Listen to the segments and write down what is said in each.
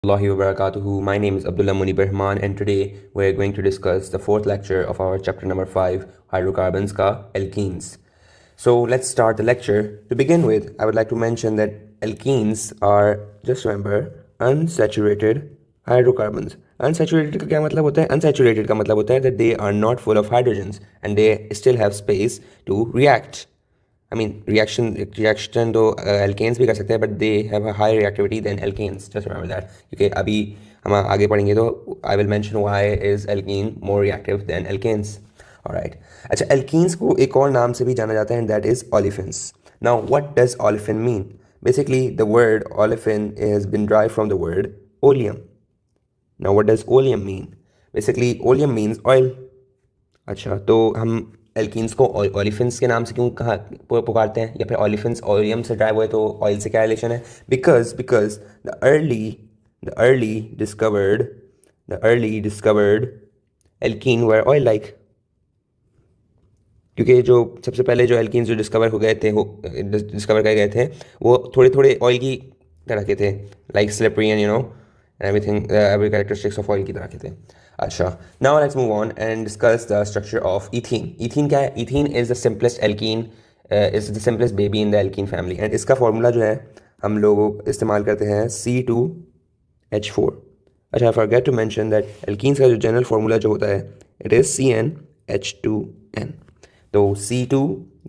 Allahi wa barakatuhu. My name is Abdullah Munib Rahman, and today we're going to discuss the fourth lecture of our chapter number 5, hydrocarbons ka alkenes. So let's start the lecture. To begin with, I would like to mention that alkenes are, just remember, unsaturated hydrocarbons. Unsaturated का क्या मतलब होता है? Unsaturated का मतलब होता है that they are not full of hydrogens and they still have space to react. I mean, reaction तो alkanes भी कर सकते हैं, but they have a higher reactivity than alkanes. Just remember that. क्योंकि अभी हम आगे पढ़ेंगे तो I will mention why is alkene more reactive than alkanes. Alright. अच्छा, alkenes को एक और नाम से भी जाना जाता है, and that is olefins. Now, what does olefin mean? Basically, the word olefin has been derived from the word oleum. Now, what does oleum mean? Basically, oleum means oil. अच्छा, तो हम एल्कीन्स को ओलिफिन्स के नाम से क्यों कहा पुकारते हैं, या फिर ओलिफिन्स ओलियम से ड्राइव हुए तो ऑयल से क्या रिलेशन है? Because the early discovered alkene were oil like. क्योंकि जो सबसे पहले जो एल्कीन्स जो डिस्कवर किए गए थे वो थोड़े थोड़े ऑयल की तरह के थे, like slippery and everything, every characteristics of oil की तरह के थे. अच्छा, now let's move on and discuss the structure of ethene. Ethene क्या है? Ethene is the simplest alkene, is the simplest baby in the alkene family, and इसका formula जो है हम लोग इस्तेमाल करते हैं C2H4. अच्छा, I forget to mention that alkenes का जो जनरल फार्मूला जो होता है इट इज़ CnH2n. तो C2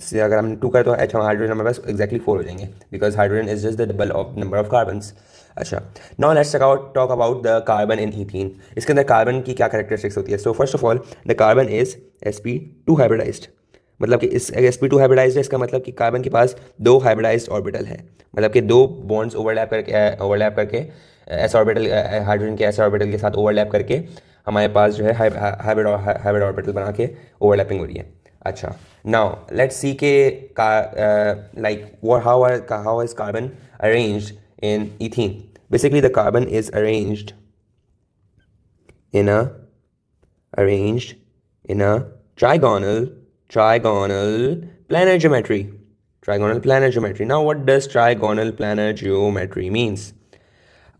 से अगर हम 2 करें तो H हमारे हाइड्रोजन हमारे पास एक्जैक्टली 4 हो जाएंगे, because hydrogen is just the double of number of carbons. अच्छा, now let's talk about the carbon in ethene. इसके अंदर कार्बन की क्या कैरेक्टरिस्टिक्स होती है? So first of all, the carbon is sp2 hybridised. मतलब कि इस sp2 हाइब्रिडाइज्ड है, इसका मतलब कि कार्बन के पास 2 हाइब्रिडाइज्ड ऑर्बिटल है, मतलब कि 2 बॉन्ड्स ओवरलैप करके एस ऑर्बिटल, हाइड्रोजन के एस ऑर्बिटल के साथ ओवरलैप करके हमारे पास जो है हाइब्रिड ऑर्बिटल बना के ओवरलैपिंग हो रही है. अच्छा, नाउ लेट्स सी के like how is carbon arranged in ethene. Basically, the carbon is arranged in a trigonal planar geometry. Now, what does trigonal planar geometry means?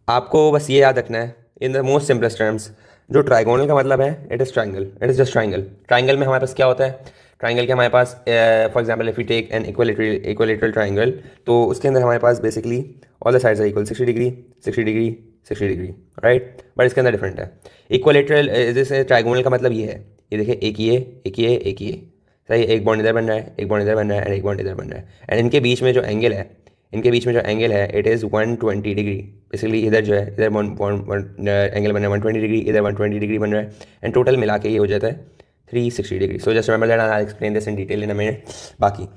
आपको बस ये याद रखना है in the most simplest terms. जो trigonal का मतलब है it is triangle, it is just triangle. Triangle में हमारे पास क्या होता है? ट्राइंगल के हमारे पास for example if you take an equilateral triangle, तो उसके अंदर हमारे पास basically all the sides are equal, 60 degree 60 degree 60 degree, right. But इसके अंदर डिफरेंट है. इक्विलेटरल जैसे ट्राइगोनल का मतलब ये है, ये देखिए, एक ये सही, एक बॉन्ड इधर बन रहा है, एक बॉन्ड इधर बन रहा है, एंड एक बॉन्ड इधर बन रहा है, एंड इनके बीच में जो एंगल है इट इज़ 120 डिग्री. बेसिकली इधर जो है, इधर एंगल बन रहा है 120 डिग्री, इधर 120 डिग्री बन रहा है, एंड टोटल मिला के ये हो जाता है 360 degree. So just remember that, I explain this in detail in a minute. बाकी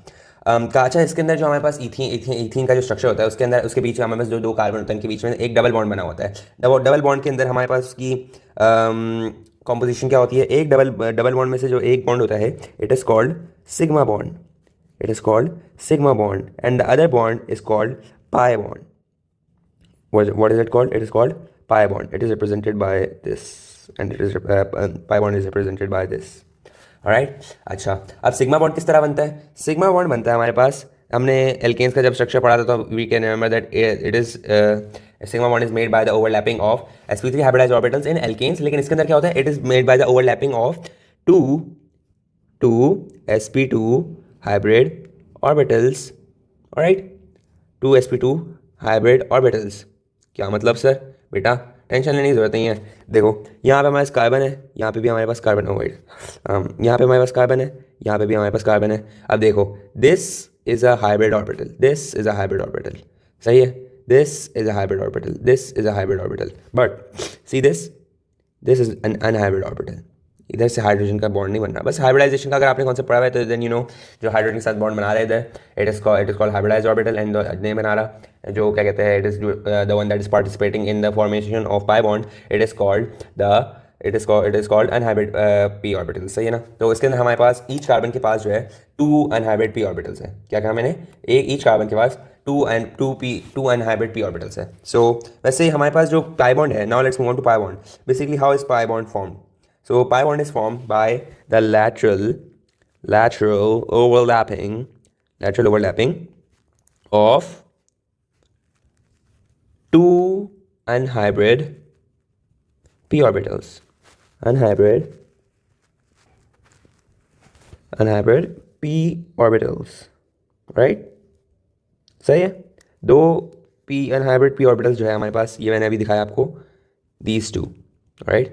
अच्छा, इसके अंदर जो हमारे पास ईथीन का जो स्ट्रक्चर होता है उसके अंदर, उसके बीच में हमारे पास जो 2 कार्बन होते हैं, इनके बीच में एक डबल बॉन्ड बना होता है. डबल बॉन्ड के अंदर हमारे पास उसकी कॉम्पोजिशन क्या होती है? एक डबल बॉन्ड में से जो एक बॉन्ड होता है it is called sigma bond. And the other bond is called pi bond. What is it called? It is called pi bond. It is represented by this, and it is pi bond is represented by this. Alright. अच्छा, अब sigma bond किस तरह बनता है? Sigma bond बनता है हमारे पास, हमने एल्केन्स का जब स्ट्रक्चर पढ़ा था तो we can remember that it is sigma bond is made by the overlapping of sp3 hybridised orbitals in alkanes. लेकिन इसके अंदर क्या होता है? It is made by the overlapping of two sp2 hybrid orbitals. Alright, 2 sp2 hybrid orbitals. क्या मतलब sir? बेटा tension लेने की जरूरत नहीं है. देखो, यहाँ पे हमारे पास कार्बन है, यहाँ पे भी हमारे पास कार्बन, यहाँ पे हमारे पास कार्बन है, यहाँ पे भी हमारे पास कार्बन है. अब देखो, this is a hybrid orbital, सही है. This is a hybrid orbital, but see this is N unhybrid orbital. इधर से हाइड्रोजन का बॉन्ड नहीं बनना. बस हाइब्रिडाइजेशन का अगर आपने कॉन्सेप्ट पढ़ा हुआ है तो देन जो हाइड्रोजन के साथ बॉन्ड बना रहे इधर it is called hybridised orbital, and नहीं बना रहा जो क्या कहते हैं, it is the one that is participating in the formation of pi bond, it is called unhybrid P orbital. सही है ना? तो इसके अंदर हमारे पास ईच कार्बन के पास जो है 2 अनहाइब्रिड पी ऑर्बिटल्स हैं. क्या कहा मैंने? ईच कार्बन के पास 2 अनहाइब्रिड पी ऑर्बिटल्स है. सो वैसे ही हमारे पास जो पाई बॉन्ड है, now let's move on to pi bond. Basically how is pi bond formed? So pi bond is formed by the lateral overlapping of 2 unhybrid p orbitals. Unhybrid p orbitals, right? सही है. दो p unhybrid p orbitals जो है हमारे पास, ये मैंने अभी दिखाया आपको, these two, right?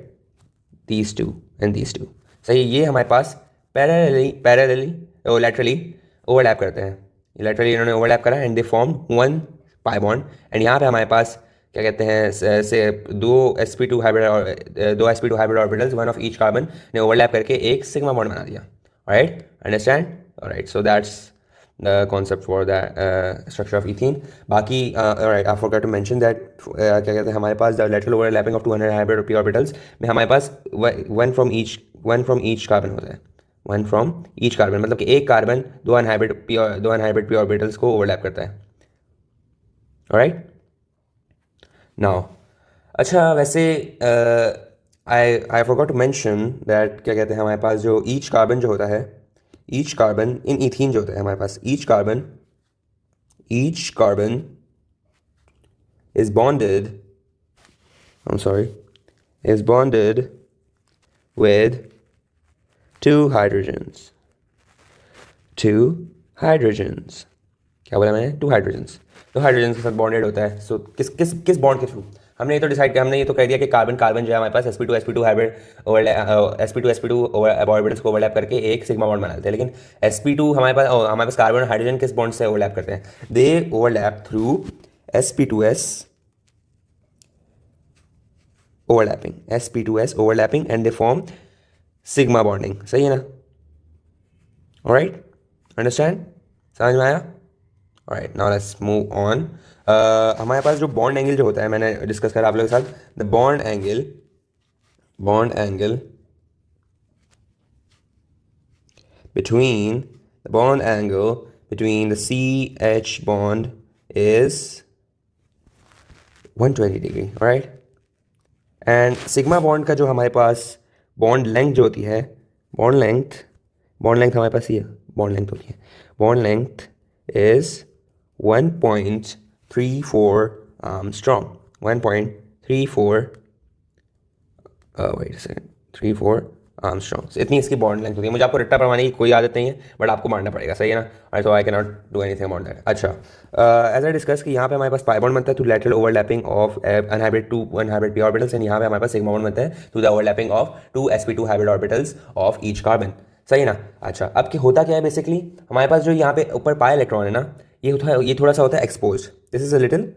these two and these two. सही है. ये हमारे पास पैरेलली और लैटरली ओवरलैप करते हैं. लैटरली इन्होंने ओवरलैप करा and they form one pi bond. And यहाँ पे हमारे पास क्या कहते हैं, से दो sp2 hybrid orbitals, one of each carbon ने ओवरलैप करके एक सिग्मा बॉन्ड बना दिया. Right, understand? Right, so that's the concept for the structure of ethene. बाकी alright, I forgot to mention that क्या कहते हैं, हमारे पास the lateral overlapping of 200 hybrid p orbitals में हमारे पास one from each carbon होता है. one from each carbon मतलब कि एक कार्बन दो अनहाइब्रिड p orbitals को ओवरलैप करता है. alright, now अच्छा, वैसे I forgot to mention that क्या कहते हैं, हमारे पास जो each carbon जो होता है, each carbon in ethene जो होता है हमारे पास, each carbon is bonded with two hydrogens. क्या बोला मैंने? two hydrogens के साथ बॉन्डेड होता है. सो किस बॉन्ड के थ्रू? हमने ये तो डिसाइड किया, हमने ये तो कह दिया कि कार्बन जो है हमारे पास sp2 हाइब्रिड sp2 ऑर्बिटल्स को ओवरलैप करके एक सिग्मा बॉन्ड बना देते हैं. लेकिन sp2 हमारे पास कार्बन और हाइड्रोजन किस बॉन्ड से ओवरलैप करते हैं? दे overlap through sp2s overlapping and they form sigma bonding. सही है ना? Alright, understand? समझ में आया? Alright, now let's move on. हमारे पास जो बॉन्ड एंगल जो होता है, मैंने डिस्कस करा आप लोगों के साथ, the bond angle between the CH bond is 120 degree. alright, and sigma bond का जो हमारे पास बॉन्ड लेंथ जो होती है, बॉन्ड लेंथ हमारे पास ये बॉन्ड लेंथ होती है. Bond length is 1.34 Armstrong. 1.34 wait a second, 34 Armstrongs. इतनी इसकी बॉन्ड लेंथ होती है. मुझे आपको रट्टा पढ़वाने की कोई आदत नहीं है, बट आपको मानना पड़ेगा. सही है ना? So I can not do anything about that. अच्छा, एज आई डिस्कस कि यहाँ पे हमारे पास पाई बॉन्ड बनता है to lateral overlapping of unhybrid p orbitals, and यहाँ पे हमारे पास सिग्मा बॉन्ड बनता है to the overlapping of two sp2 hybrid orbitals of each carbon. सही है ना? अच्छा, अब कि होता क्या है बेसिकली, हमारे पास जो यहाँ पे ऊपर पाई इलेक्ट्रॉन है ना, ये थोड़ा सा होता है expose. This is a little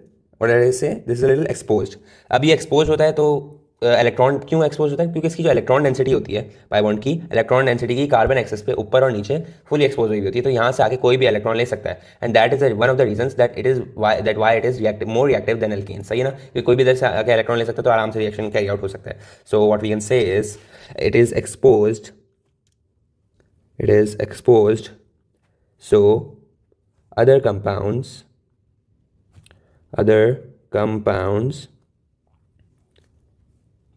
expose. अब ये एक्सपोज होता है तो इलेक्ट्रॉन क्यों एक्सपोज होता है? क्योंकि इसकी जो इलेक्ट्रॉन डेंसिटी होती है पाई बॉन्ड की, इलेक्ट्रॉन डेंसिटी की कार्बन एक्सेस पे ऊपर और नीचे फुली एक्सपोज हुई होती है. तो यहाँ से आके कोई भी इलेक्ट्रॉन ले सकता है. And that is one of the reasons that why it is more reactive than alkane. सही है ना? क्योंकि कोई भी इधर से आके इलेक्ट्रॉन ले सकता है तो आराम से रिएक्शन कैरी आउट हो सकता है. So what we can say is it is exposed so other compounds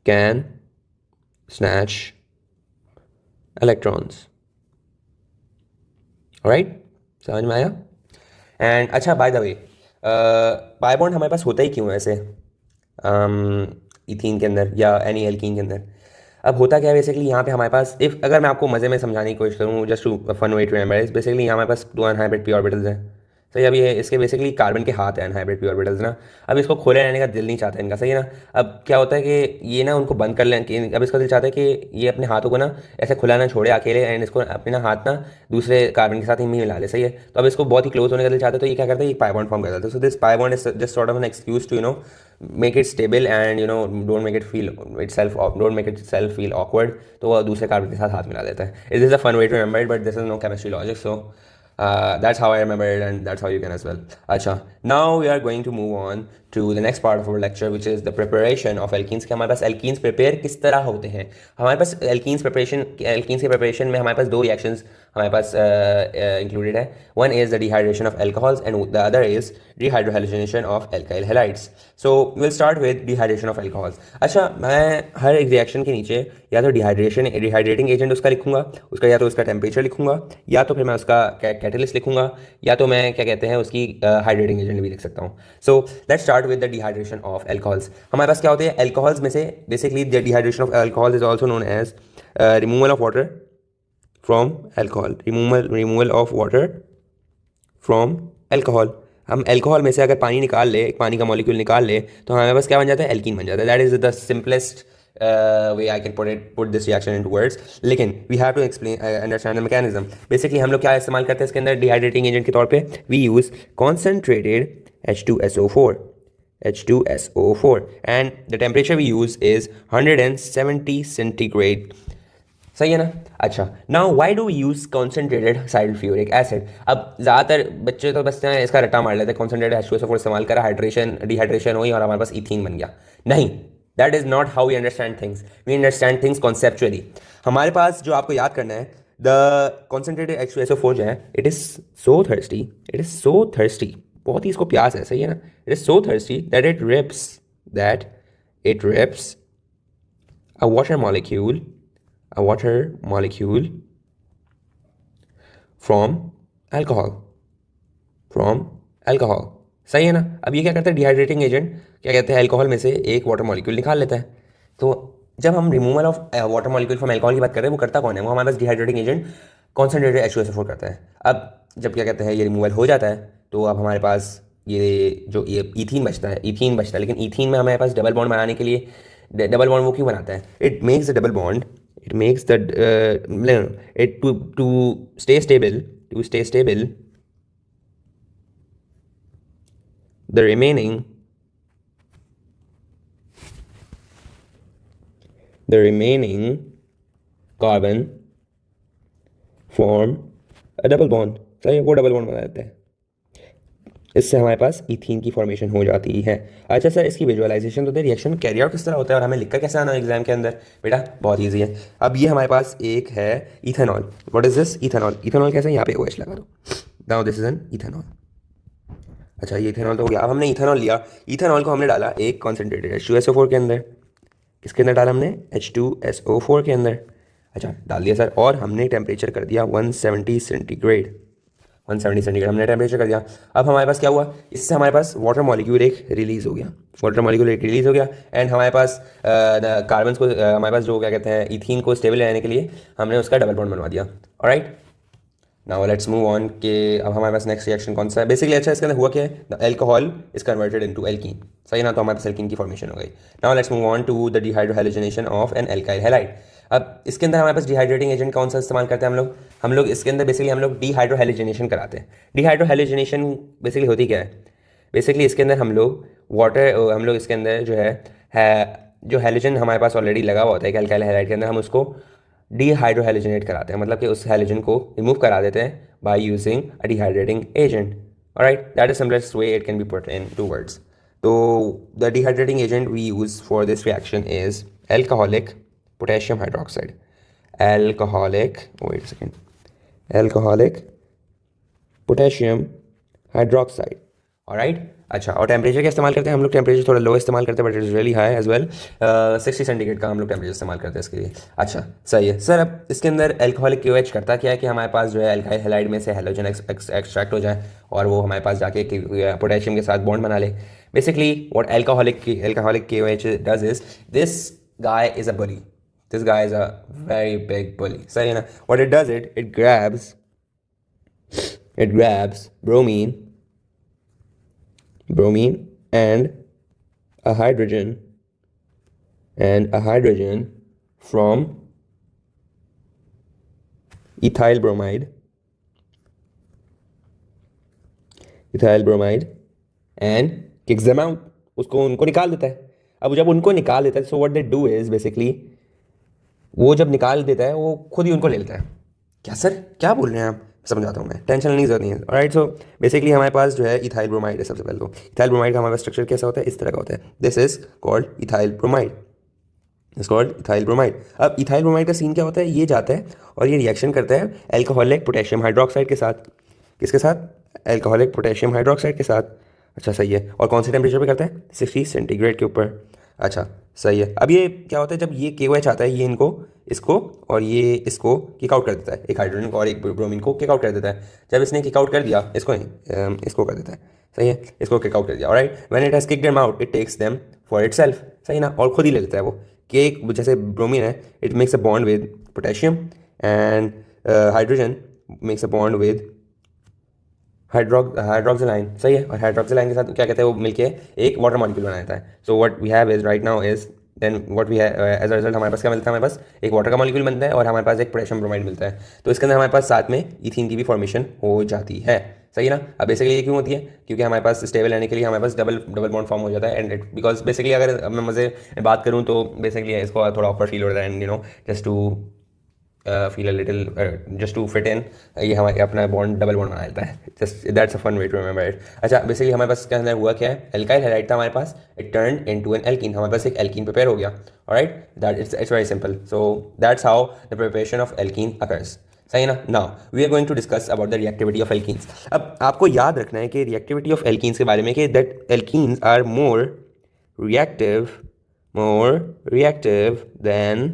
can snatch electrons. alright, समझ में आया? एंड अच्छा, by the way, pi bond हमारे पास होता ही क्यों है ऐसे इथीन के अंदर या एनी एल्कीन के अंदर? अब होता क्या है बेसिकली, यहाँ पे हमारे पास अगर मैं आपको मज़े में समझाने की कोशिश करूँ, just to fun way to remember, basically यहाँ हमारे पास दो अनहाइब्रिड p ऑर्बिटल्स हैं. सही, अब ये इसके बेसिकली कार्बन के हाथ है अनहाइब्रिड p ऑर्बिटल्स ना. अब इसको खोले रहने का दिल नहीं चाहता इनका. सही है ना? अब क्या होता है कि ये ना उनको बंद कर लें, कि अब इसका दिल चाहता है कि ये अपने हाथों को ना ऐसे खुला ना छोड़े अकेले, एंड इसको अपने ना हाथ ना दूसरे कार्बन के साथ ही मिला ले. सही है? तो अब इसको बहुत ही क्लोज होने का दिल चाहता है, तो ये क्या करता है, ये पाई बॉन्ड फॉर्म कर देता है. So this pi bond is just sort of an excuse to make it stable and don't make it feel awkward. तो वह दूसरे कार्बन के साथ हाथ मिला देता है. It is a fun way to remember it, but this is no chemistry logic, so that's how I remember it, and that's how you can as well. Acha, now we are going to move on to the next part of our lecture, which is the preparation of alkenes. कि हमारे पास alkenes prepare किस तरह होते हैं. हमारे पास alkenes के preparation में हमारे पास दो reactions हमारे पास included है. One is the dehydration of alcohols and the other is dehydrohalation of alkyl halides. So we'll start with dehydration of alcohols. अच्छा, मैं हर एक reaction के नीचे या तो डिहाइड्रेटिंग एजेंट उसका लिखूंगा, उसका या तो उसका टेम्परेचर लिखूंगा, या तो फिर मैं उसका कैटलिस्ट लिखूंगा, या तो मैं क्या कहते हैं उसकी हाइड्रेटिंग एजेंट भी लिख सकता हूँ. So let's start with the dehydration of alcohols. हमारे पास क्या होते हैं एल्कोहल्स में से? Basically the dehydration of alcohol is also known as removal of water from alcohol. Removal of water from alcohol. हम एल्कोहल में से अगर पानी निकाल ले, एक पानी का मॉलिक्यूल निकाल ले, तो हमारे पास क्या बन जाता है? एल्कीन बन जाता है. That is the simplest way I can put this reaction into words. लेकिन we have to explain understand the mechanism. Basically हम लोग क्या इस्तेमाल करते हैं इसके अंदर डिहाइड्रेटिंग एजेंट के तौर पे? We use concentrated H2SO4 and the temperature we use is 170 centigrade. सही है ना? अच्छा, now why do use concentrated sulphuric acid? अब ज़्यादातर बच्चे तो बस इसका रट्टा मार लेते हैं, कॉन्सेंट्रेटेड H2SO4 इस्तेमाल करा, डिहाइड्रेशन हुई और हमारे पास इथीन बन गया. नहीं, that is not how we understand things. We understand things conceptually. हमारे पास जो आपको याद करना है, द कॉन्सेंट्रेटेड H2SO4 जो है, इट इज़ सो थर्स्टी, बहुत ही इसको प्यास है. सही है ना? It is so thirsty that it rips a water molecule from alcohol. सही है ना? अब ये क्या करता है डिहाइड्रेटिंग एजेंट? क्या कहते हैं अल्कोहल में से एक वाटर मॉलिक्यूल निकाल लेता है. तो जब हम removal of water molecule from alcohol की बात कर रहे हैं, वो करता कौन है? वो हमारे पास डिहाइड्रेटिंग एजेंट कॉन्सेंट्रेटेड H2SO4 करता है. अब जब क्या कहते हैं ये रिमूवल हो जाता है, तो अब हमारे पास ये इथीन बचता है. लेकिन इथीन में हमारे पास डबल बॉन्ड बनाने के लिए, डबल बॉन्ड वो क्यों बनाता है? It makes the double bond, to stay stable, the remaining carbon form a double bond. सही है, वो डबल बॉन्ड बना देते हैं. इससे हमारे पास इथीन की फॉर्मेशन हो जाती है. अच्छा सर, इसकी विजुअलाइजेशन तो दे, रिएक्शन कैरी आउट किस तरह होता है और हमें लिखकर कैसे आना है एग्जाम के अंदर? बेटा बहुत ईजी है. अब ये हमारे पास एक है ethanol. What is this? Ethanol कैसे? यहाँ पे OH लगा दो. Now this is N ethanol. अच्छा, ये इथेनॉल तो हो गया. अब हमने इथेनॉल लिया, इथेनॉल को हमने डाला एक कॉन्सेंट्रेटेड H2SO4 के अंदर. किसके अंदर डाला हमने? H2SO4 के अंदर. अच्छा, डाल दिया सर, और हमने टेम्परेचर कर दिया 170 सेंटीग्रेड. हमने टेम्परेचर कर दिया. अब हमारे पास क्या हुआ? इससे हमारे पास वाटर मॉलिक्यूल एक रिलीज़ हो गया. एंड हमारे पास कार्बन को हमारे पास जो क्या कहते हैं इथीन को स्टेबल रहने के लिए हमने उसका डबल बॉन्ड बनवा दिया. Alright, now let's move on के अब हमारे पास नेक्स्ट रिएक्शन कौन सा है? बेसिकली अच्छा, इसके अंदर हुआ क्या है? The alcohol is converted into alkene. सही ना? तो हमारे पास एल्कीन की फॉर्मेशन हो गई. Now let's move on to the dehydrohalogenation of an alkyl halide. अब इसके अंदर हमारे पास डिहाइड्रेटिंग एजेंट कौन सा इस्तेमाल करते हैं हम लोग इसके अंदर बेसिकली हम लोग डिहाइड्रोहाइलोजेनेशन कराते हैं. डिहाइड्रोहाइलोजेनेशन बेसिकली होती क्या है? बेसिकली इसके अंदर हम लोग इसके अंदर जो है जो हैलोजन हमारे पास ऑलरेडी लगा हुआ होता है एल्काइल हैलाइड के अंदर, हम उसको डिहाइड्रोहाइलोजेनेट कराते हैं. मतलब कि उस हैलोजन को रिमूव करा देते हैं by using a dehydrating agent. Alright, that is simplest way it can be put in 2 words. तो the dehydrating agent we use for this reaction is alcoholic potassium hydroxide. Alcoholic potassium hydroxide. Alright. अच्छा, और temperature क्या इस्तेमाल करते हैं हम लोग? Temperature थोड़ा लो इस्तेमाल करते हैं, but it is really high as well. 60 centigrade का हम लोग टेम्परेचर इस्तेमाल करते हैं इसके लिए. अच्छा सही है सर. अब इसके अंदर एल्कोहलिक KOH करता क्या है कि हमारे पास जो है एल्काइल हैलाइड में से हैलोजन एक्सट्रैक्ट हो जाए और वो हमारे पास जाके पोटेशियम के साथ बॉन्ड बना ले. Basically what alcoholic KOH does is, this guy is a bully. This guy is a very big bully. सही है ना? What it does, it grabs bromine and a hydrogen from ethyl bromide and kicks them out. उनको निकाल देता है. अब जब उनको निकाल देता है, so what they do is basically वो जब निकाल देता है वो खुद ही उनको ले लेता है. क्या सर, क्या बोल रहे हैं आप? समझाता हूँ मैं, टेंशन नहीं जरूरत नहीं है. ऑलराइट, सो बेसिकली हमारे पास जो है इथाइल ब्रोमाइड है. सबसे पहले तो इथाइल ब्रोमाइड का हमारे पास स्ट्रक्चर कैसा होता है? इस तरह का होता है. This is called ethyl bromide. अब इथाइल ब्रोमाइड का सीन क्या होता है? ये जाता है और ये रिएक्शन करता है एल्कोहलिक पोटेशियम हाइड्रोक्साइड के साथ. किसके साथ? एल्कोहलिक पोटेशियम हाइड्रोक्साइड के साथ. अच्छा सही है. और कौन से टेम्परेचर पे करता है? 60 सेंटीग्रेड के ऊपर. अच्छा सही है। अब ये क्या होता है जब ये KOH आता है, ये इनको इसको और ये इसको किक आउट कर देता है, एक हाइड्रोजन को और एक ब्रोमीन को किक आउट कर देता है। जब इसने किक आउट कर दिया इसको नहीं, इसको कर देता है, सही है, इसको किक आउट कर दिया। Alright, when it has kicked them out it takes them for itself, सही ना, और खुद ही ले लेता है वो कि एक जैसे ब्रोमीन है it makes a bond with potassium and hydrogen makes a bond with hydroxyl ion, सही है, और हाइड्रोक्सिलाइन के साथ क्या कहते हैं वो मिलके एक वाटर मॉलिक्यूल बना देता है। So what we have is right now is then what we have as a result हमारे पास क्या मिलता है, हमारे पास एक वाटर का मॉलिक्यूल बनता है और हमारे पास एक पोटेशियम ब्रोमाइड मिलता है। तो इसके अंदर हमारे पास साथ में इथीन की भी फॉर्मेशन हो जाती है, सही है ना। अब बेसिकली ये क्यों होती है, क्योंकि हमारे पास स्टेबल रहने के लिए हमारे पास डबल डबल बॉन्ड फॉर्म हो जाता है एंड इट बिकॉज बेसिकली अगर मैं मजे बात करूँ तो बेसिकली इसको थोड़ा ऑफर फील हो रहा है and just to feel a little just to fit in, ये हमारे अपना बॉन्ड डबल बॉन्ड बना देता है। Just that's a fun way to remember it. अच्छा बेसिकली हमारे पास क्या अंदर हुआ क्या है, एल्काइल हैलाइड था हमारे पास, it turn into an alkene, हमारे पास एक एल्कीन प्रिपेयर हो गया। Alright, that it's very simple. So that's how the preparation of alkene occurs, सही है ना। Now we are going to discuss about the reactivity of alkenes. अब आपको याद रखना है कि रिएक्टिविटी ऑफ एल्कीन्स के बारे में कि that alkenes are reactive more reactive than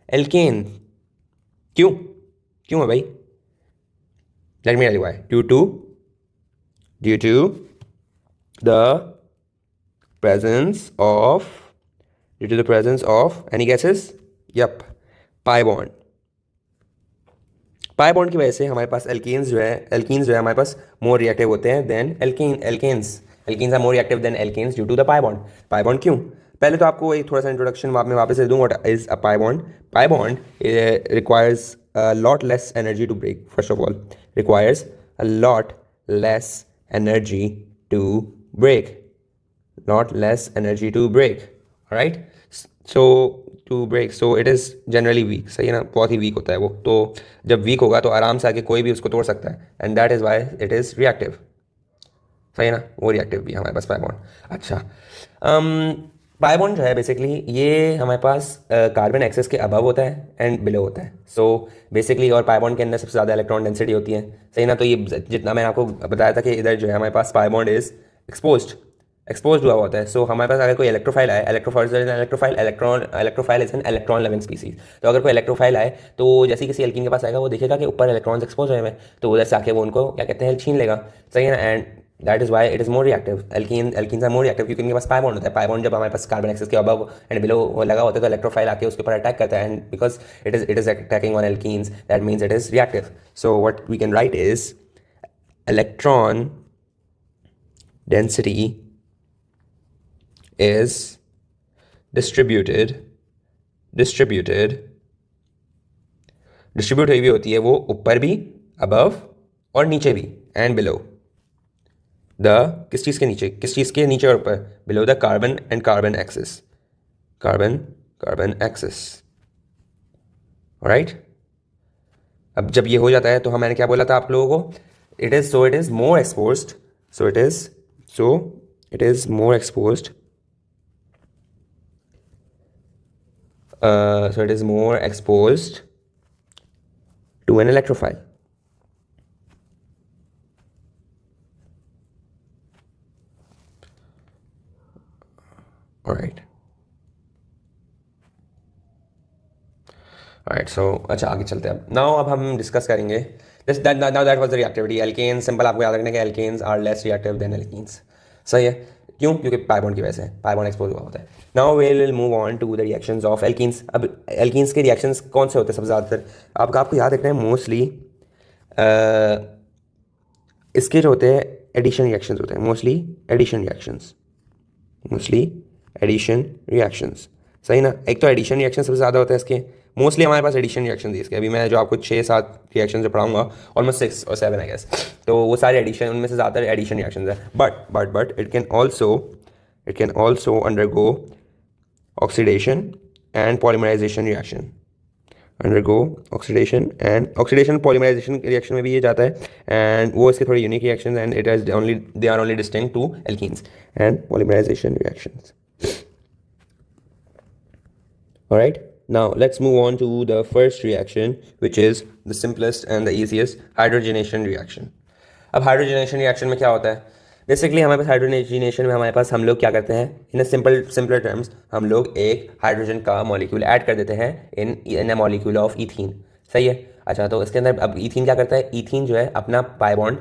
alkane। क्यों, क्यों है भाई, let me tell you why. due to the presence of any guesses? Yep, pi bond। Pi bond की वजह से हमारे पास एल्कीन्स जो है हमारे पास मोर रिएक्टिव होते हैं than alkenes are more reactive than alkanes due to the pi bond क्यों। पहले तो आपको एक थोड़ा सा इंट्रोडक्शन मैं वापस से दूँ, what is a pi bond requires a lot less energy to break. First of all, requires a lot less energy to break, all right। So to break, so it is generally weak, सही है ना, बहुत ही week होता है वो। तो जब week होगा तो आराम से आके कोई भी उसको तोड़ सकता है and that is why it is reactive, सही है ना, वो रिएक्टिव भी है हमारे पास पाई बॉन्ड। अच्छा पाई बॉन्ड जो है बेसिकली ये हमारे पास कार्बन एक्सेस के अबव होता है एंड बिलो होता है। सो बेसिकली और पाई बॉन्ड के अंदर सबसे ज़्यादा इलेक्ट्रॉन डेंसिटी होती है, सही ना। तो ये जितना मैंने आपको बताया था कि इधर जो है हमारे पास पाई बॉन्ड इज एक्सपोज हुआ होता है। सो हमारे पास अगर कोई इलेक्ट्रोफाइल आए, electrophile is an electron loving species. तो अगर कोई इलेक्ट्रोफाइल आए तो जैसे किसी एल्कीन के पास आएगा वो देखेगा कि ऊपर इलेक्ट्रॉन्स एक्सपोज हुए हैं, तो उधर से आके वो उनको क्या कहते हैं छीन लेगा, सही है ना। And that is why it is more reactive. Alkenes are more reactive क्योंकि इनके पास पाई बॉन्ड होता है। पाई बॉन्ड जब हमारे पास कार्बन एक्सेस के अबव एंड बिलो लगा होता है तो इलेक्ट्रोफाइल आके उसके ऊपर अटैक करता है and because it is attacking on alkenes that means it is reactive. So what we can write is electron density is distributed हुई भी होती है वो ऊपर भी, above और नीचे भी, and below the किस चीज़ के नीचे और ऊपर, below the carbon axis, alright। अब जब ये हो जाता है तो मैंने क्या बोला था आप लोगों को, it is more exposed, so it is more exposed to an electrophile, alright। So अच्छा आगे चलते हैं अब हम डिस्कस करेंगे now that was the reactivity। Alkanes simple आपको याद रखना है कि alkanes are less reactive than alkenes, सही है। क्यों, क्योंकि पाई बॉन्ड की वजह से पाई बॉन्ड एक्सपोज हुआ होता है। Now we will move on to the reactions of alkenes. अब एल्कीन्स के रिएक्शंस कौन से होते हैं सबसे ज़्यादातर, आपको याद रखना है मोस्टली इसके जो होते हैं एडिशन रिएक्शंस होते हैं, मोस्टली एडिशन रिएक्शंस, सही ना। एक तो एडिशन रिएक्शन सबसे ज़्यादा होता है इसके, मोस्टली हमारे पास एडिशन रिएक्शन है इसके। अभी मैं जो आपको 6-7 रिएक्शन जो पढ़ाऊंगा ऑलमोस्ट 6 और 7 आई गेस, तो वो सारे एडिशन, उनमें से ज़्यादातर एडिशन रिएक्शन है। But it can also undergo oxidation and polymerisation reaction, oxidation polymerisation reaction में भी ये जाता है एंड वो इसके थोड़े unique reactions and they are only distinct to alkenes and polymerisation reactions. Alright, now let's move on to the first reaction, which is the simplest and the easiest, hydrogenation reaction। अब हाइड्रोजनेशन रिएक्शन में क्या होता है, basically हमारे पास hydrogenation में हमारे पास हम लोग क्या करते हैं, इन सिंपलर टर्म्स हम लोग एक हाइड्रोजन का मॉलिक्यूल ऐड कर देते हैं इन अ मॉलिक्यूल ऑफ ईथीन। सही है। अच्छा, तो इसके अंदर अब ईथीन क्या करता है, ईथीन जो है अपना पाई बॉन्ड,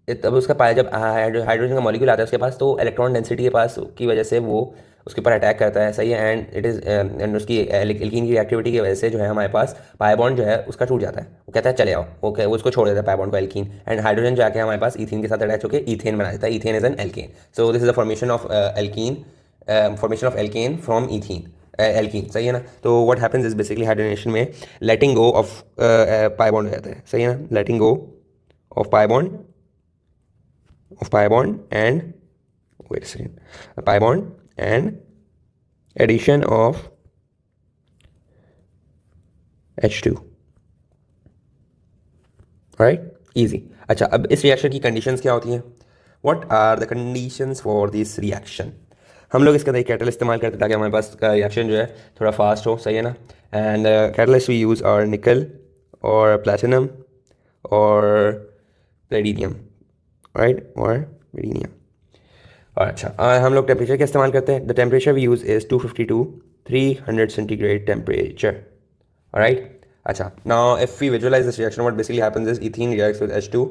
तब उसका पाई जब हाइड्रोजन का मॉलिक्यूल आता है उसके पास, तो इलेक्ट्रॉन डेंसिटी के पास की वजह से वो उसके ऊपर अटैक करता है। सही है। एंड इट इज़ एंड उसकी एल्कीन की एक्टिविटी की वजह से जो है हमारे पास पाई बॉन्ड जो है उसका टूट जाता है। वो कहता है चले आओ, वो उसको छोड़ देता है पाई बॉन्ड को, एल्कीन, एंड हाइड्रोजन जाके हमारे पास ईथीन के साथ अटैच होकर ईथेन बना देता है। Ethane is an alkane. So this is the formation of alkane from ethene, alkene. सही है ना। तो what happens is basically hydrogenation में letting go of pi bond हो जाता है। सही है ना, letting go of pi bond and wait a second, a pi bond and addition of H2, right, easy। अच्छा, अब इस रिएक्शन की कंडीशंस क्या होती हैं, what are the conditions for this reaction. हम लोग इसके अंदर कैटलिस्ट इस्तेमाल करते हैं ताकि हमारे पास का रिएक्शन जो है थोड़ा फास्ट हो। सही है ना। And catalyst we use are nickel और प्लेटिनम और प्लेडिनियम, राइट, और प्लेडिनियम। और अच्छा, हम लोग टेम्परेचर का इस्तेमाल करते हैं। The temperature we use is 250 to 300 centigrade temperature, right. अच्छा, now if we visualise this reaction, what basically happens is ethene reacts with H2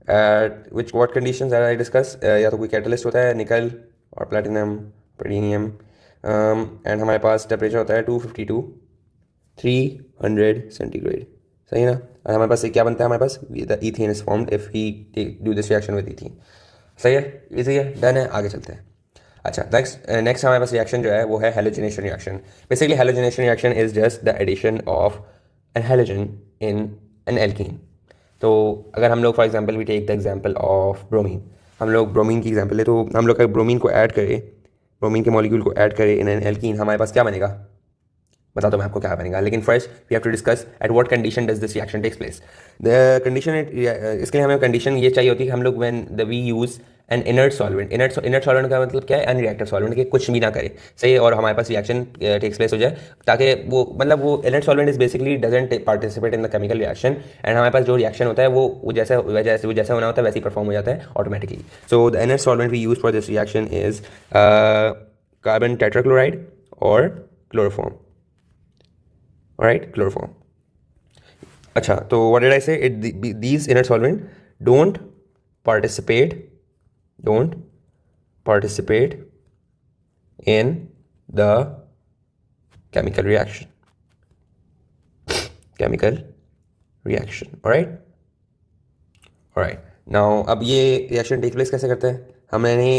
at which what conditions are I discuss, या तो कोई catalyst होता है निकल और platinum platinum, and हमारे पास temperature होता है 250 to 300 सेंटीग्रेड। सही है ना। और हमारे पास क्या बनता है, हमारे पास the ethane is formed if we do this reaction with ethene. सही है, इजी है, डन है, आगे चलते हैं। अच्छा, नेक्स्ट हमारे पास रिएक्शन जो है वो है halogenation reaction. Basically halogenation reaction is just the addition of an halogen in an alkene. तो अगर हम लोग for example we take the example of bromine, हम लोग ब्रोमीन की एग्जांपल है, तो हम लोग अगर ब्रोमीन को ऐड करें, ब्रोमीन के मॉलिक्यूल को ऐड करें इन एन एल्कीन, हमारे पास क्या बनेगा, बता दो मैं आपको क्या बनेगा। लेकिन first we have to discuss at what condition does this reaction takes place. The condition, इसके लिए हमें कंडीशन ये चाहिए होती है कि हम लोग when the we use an inert solvent, inert solvent का मतलब क्या है, अनरिएक्टिव सॉल्वेंट, कि कुछ भी ना करे। सही है। और हमारे पास रिएक्शन टेक्स प्लेस हो जाए, ताकि वो मतलब वो inert solvent is basically doesn't participate in the chemical reaction, and हमारे पास जो रिएक्शन होता है वो जैसा होना होता है वैसे ही परफॉर्म हो जाता है automatically. So the inert solvent we use for this reaction is carbon tetrachloride और क्लोरोफॉर्म, राइट, क्लोरोफॉर्म। अच्छा, तो what did I say, it these inert solvent don't participate in the chemical reaction, alright। Now अब ये reaction take place कैसे करते हैं, हमने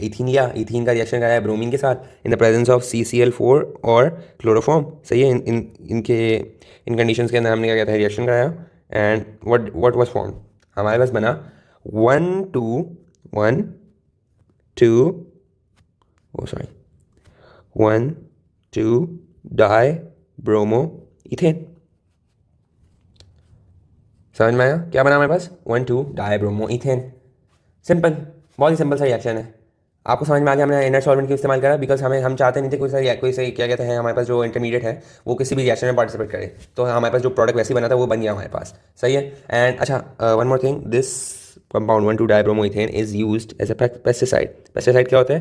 ethene लिया, इथीन का रिएक्शन कराया ब्रोमीन के साथ in the presence of CCl4 और क्लोरोफॉर्म। सही है। इन कंडीशंस के अंदर हमने क्या कहता है रिएक्शन कराया, एंड व्हाट वाज फॉर्म, हमारे पास बना 1,2 डाई ब्रोमो इथेन। समझ में आया क्या बना हमारे पास, 1,2 डाई ब्रोमो इथेन। सिंपल, बहुत ही सिंपल सा रिएक्शन है। आपको समझ में आ गया हमने इनर्ट सॉल्वेंट क्यों इस्तेमाल करा, बिकॉज हम चाहते नहीं थे कोई सा क्या कहते हैं हमारे पास जो इंटरमीडिएट है वो किसी भी रिएक्शन में पार्टिसिपेट करे, तो हमारे पास जो प्रोडक्ट वैसे ही बना था वो बन गया हमारे पास। सही है। एंड अच्छा, one more thing, this compound 1,2 dibromoethane is used as a pesticide. Pesticide क्या होता है,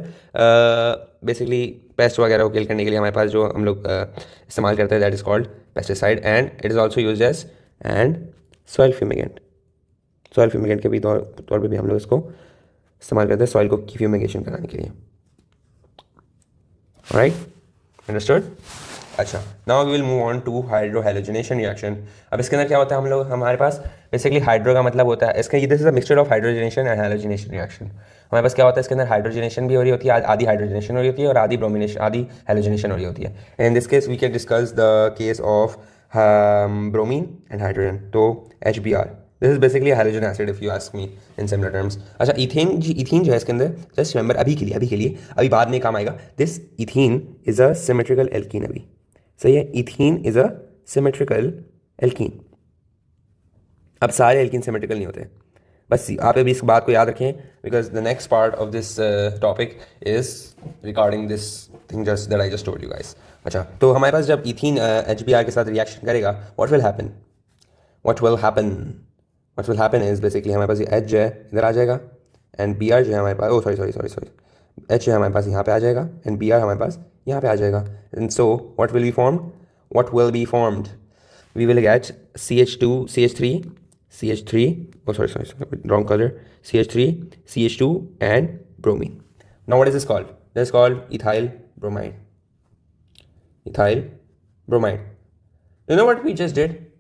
बेसिकली पेस्ट वगैरह को किल करने के लिए हमारे पास जो हम लोग इस्तेमाल करते हैं, that is called pesticide, and it is also use as and soil fumigant के भी तौर पर भी हम लोग इसको इस्तेमाल करते हैं सॉइल को की फ्यूमिगेशन कराने के लिए, राइट, अंडरस्टूड। अच्छा, now we will move on to hydro halogenation reaction. अब इसके अंदर क्या होता है, हमारे पास बेसिकली हाइड्रो का मतलब होता है इसका, this is a mixture of hydrogenation and halogenation reaction. हमारे पास क्या होता है इसके अंदर हाइड्रोजनेशन भी हो रही होती है, आधी हाइड्रोजनेशन हो रही होती है और आधी हेलोजनेशन हो रही होती है। In this case we can discuss the case of bromine and hydrogen, तो HBr, this is basically hydrogen acid if you ask me in similar terms. अच्छा, इथेन जो है इसके अंदर, जस्ट रिमेंबर अभी के लिए अभी बाद में काम आएगा, this ethene is a symmetrical alkene. अभी सही है, ethene is a symmetrical alkene. अब सारे एल्कीन सिमेट्रिकल नहीं होते, बस आप अभी इस बात को याद रखें, because the next part of this topic is regarding this thing just that I just told you guys. अच्छा, तो हमारे पास जब इथीन HBr के साथ रिएक्शन करेगा, what will happen is basically हमारे पास ये H है इधर आ जाएगा, एंड बी आर जो है हमारे पास, ओ सॉरी एच जो है हमारे पास यहाँ पे आ जाएगा एंड बी आर हमारे पास यहाँ पे आ जाएगा. And so what will be formed, what will be formed? We will get CH2, CH3, CH3, oh sorry, wrong color, CH3, CH2 and bromine. Now what is this called? This is called ethyl bromide. Ethyl bromide. You know what we just did?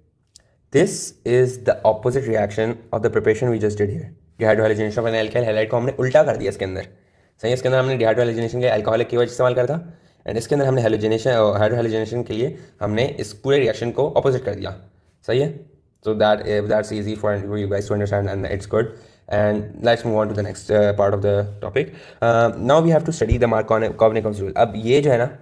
This is the opposite reaction of the preparation we just did here. Dehydrohalogenation of an alkyl halide को हमने उल्टा कर दिया इसके अंदर. सही है, इसके अंदर हमने डिहाइड्रोहाइलोजेनेशन के लिए अल्कोहलिक कीवर्ड इस्तेमाल करा था एंड इसके अंदर हमने हाइड्रोहाइलोजेनेशन के लिए हमने इस पूरे रिएक्शन को ऑपोजिट कर दिया. सही है, so that's easy for you guys to understand and it's good. And let's move on to the next part of the topic. Now we have to study the Markovnikov's rule. अब ये जो है ना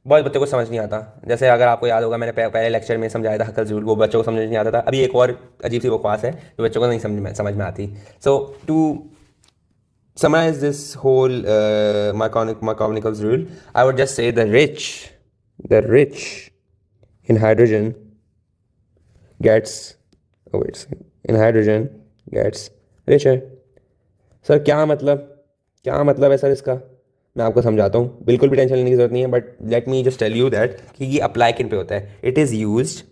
बहुत बच्चों को समझ नहीं आता. जैसे अगर आपको याद होगा मैंने पहले लेक्चर में समझाया था हकल्स रूल, वो बच्चों को समझ नहीं आता था. अभी एक और अजीब सी बकवास है जो बच्चों को नहीं समझ में आती. सो to summarize this whole Markovnikov's rule, I would just say the rich in hydrogen gets richer. Sir क्या मतलब है सर इसका? मैं आपको समझाता हूँ, बिल्कुल भी टेंशन लेने की जरूरत नहीं है. But let me just tell you that कि ये अप्लाई किन पे होता है. It is used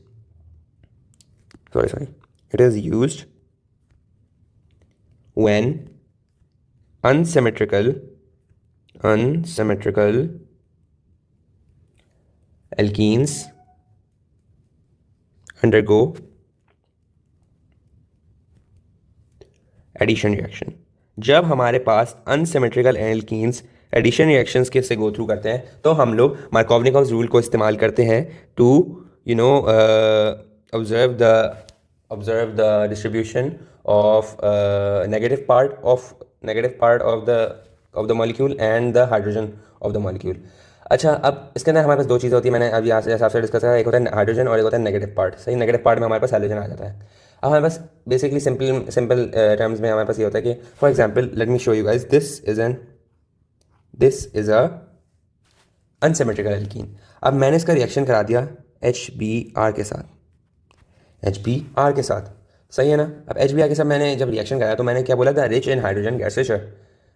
when unsymmetrical alkenes undergo addition reaction. जब हमारे पास अनसिमेट्रिकल एल्कीन्स एडिशन रिएक्शंस के से गो थ्रू करते हैं तो हम लोग मार्कोवनिकोव्स रूल को इस्तेमाल करते हैं to observe the distribution of negative part of the molecule and the hydrogen of the molecule. अच्छा, अब इसके अंदर हमारे पास दो चीज़ें होती है. मैंने अभी यहाँ से हिसाब से डिस्कस करा. एक होता है हाइड्रोजन और एक होता है नेगेटिव पार्ट. सही, नेगेटिव पार्ट में हमारे पास हाइड्रोजन आ जाता है. अब हमारे पास बेसिकली सिंपल टर्म्स में हमारे पास ये होता है कि for example let me show you guys, this is a unsymmetrical alkene. अब मैंने इसका रिएक्शन करा दिया HBr के साथ. सही है ना. अब HBr के साथ मैंने जब रिएक्शन कराया तो मैंने क्या बोला था, rich in hydrogen gas richer.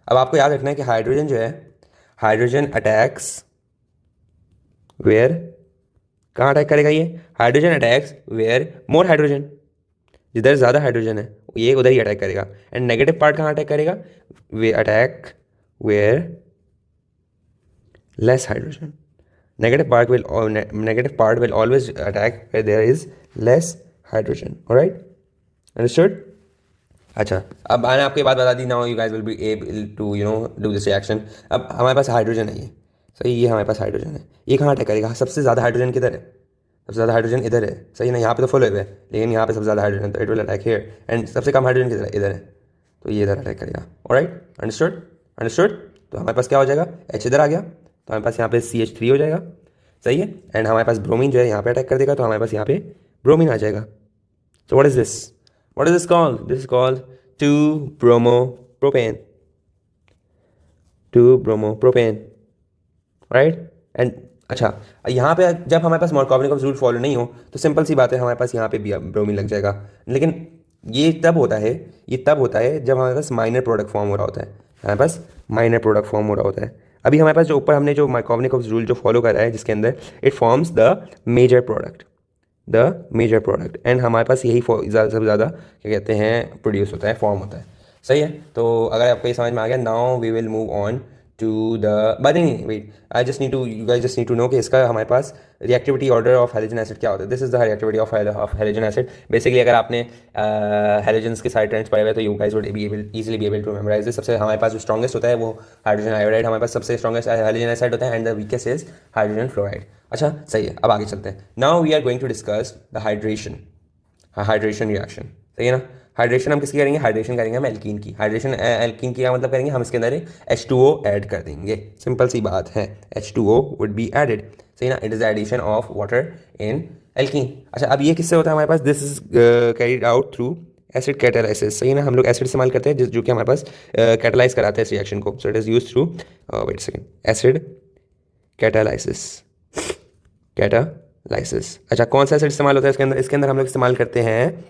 अब आपको याद रखना है कि हाइड्रोजन जो है, हाइड्रोजन अटैक्स वेयर, कहाँ अटैक करेगा ये? Hydrogen attacks where more hydrogen. जिधर ज़्यादा हाइड्रोजन है ये उधर ही अटैक करेगा. एंड नेगेटिव पार्ट कहाँ अटैक करेगा? वे attack where less hydrogen. Negative part will always attack where there is less hydrogen. Alright, understood. अच्छा, अब मैंने आपको ये बात बता दी. Now you guys will be able to do this reaction. अब हमारे पास हाइड्रोजन है ये. सही, ये हमारे पास हाइड्रोजन है. ये कहाँ अटैक करेगा? सबसे ज़्यादा हाइड्रोजन किधर है? सबसे ज़्यादा हाइड्रोजन इधर है. सही ना, यहाँ पे तो फुल है लेकिन यहाँ पे सबसे ज़्यादा हाइड्रोजन, तो it will attack here. And सबसे कम हाइड्रोजन किधर है? इधर है, तो ये इधर अटैक करेगा. Alright, understood. तो हमारे पास क्या हो जाएगा? H इधर आ गया तो हमारे पास यहाँ पे CH3 हो जाएगा. सही है. एंड हमारे पास ब्रोमीन जो है यहाँ पे अटैक कर देगा तो हमारे पास यहाँ पे ब्रोमीन आ जाएगा. So what is this called? This is called 2-bromopropane. Right. And अच्छा, यहाँ पे जब हमारे पास मार्कोवनिकोव्स रूल फॉलो नहीं हो तो सिंपल सी बात है, हमारे पास यहाँ पे भी ब्रोमीन लग जाएगा. लेकिन ये तब होता है जब हमारे पास माइनर प्रोडक्ट फॉर्म हो रहा होता है. अभी हमारे पास जो ऊपर हमने जो मार्कोवनिकोव्स रूल जो फॉलो करा है जिसके अंदर it forms the major product. And हमारे पास यही सबसे ज़्यादा क्या कहते हैं प्रोड्यूस होता है, फॉर्म होता है. सही है. तो अगर आपको ये समझ में आ गया, now we will move on to the wait, you guys just need to know कि इसका हमारे पास reactivity order of halogen acid क्या होता है. This is the reactivity of halogen acid. Basically अगर आपने हेलोजन्स के साइड ट्रेंड्स पढ़े हुए तो you guys would easily be able to memorize this. सबसे हमारे पास जो स्ट्रॉन्गेस्ट होता है वो हाइड्रोजन आयोडाइड हमारे पास सबसे स्ट्रॉन्गेस्ट हेलोजन एसिड होता है. And the weakest is hydrogen fluoride. अच्छा, सही है. अब आगे चलते हैं. Now we are going to discuss the hydration reaction. सही है ना. हाइड्रेशन हम किसकी करेंगे? हाइड्रेशन करेंगे हम एल्कीन की. हाइड्रेशन एल्कीन की क्या मतलब करेंगे? हम इसके अंदर H2O ऐड कर देंगे. सिंपल सी बात है, H2O वुड बी एडेड. सही ना. It is the addition of water in alkene. अच्छा, अब ये किससे होता है हमारे पास? This is carried out through acid catalysis. सही ना. हम लोग एसिड इस्तेमाल करते हैं जो कि हमारे पास कैटालाइज कराते हैं इस रिएक्शन को. So it is use through acid catalysis. अच्छा, कौन सा एसिड इस्तेमाल होता है इसके अंदर हम लोग इस्तेमाल करते हैं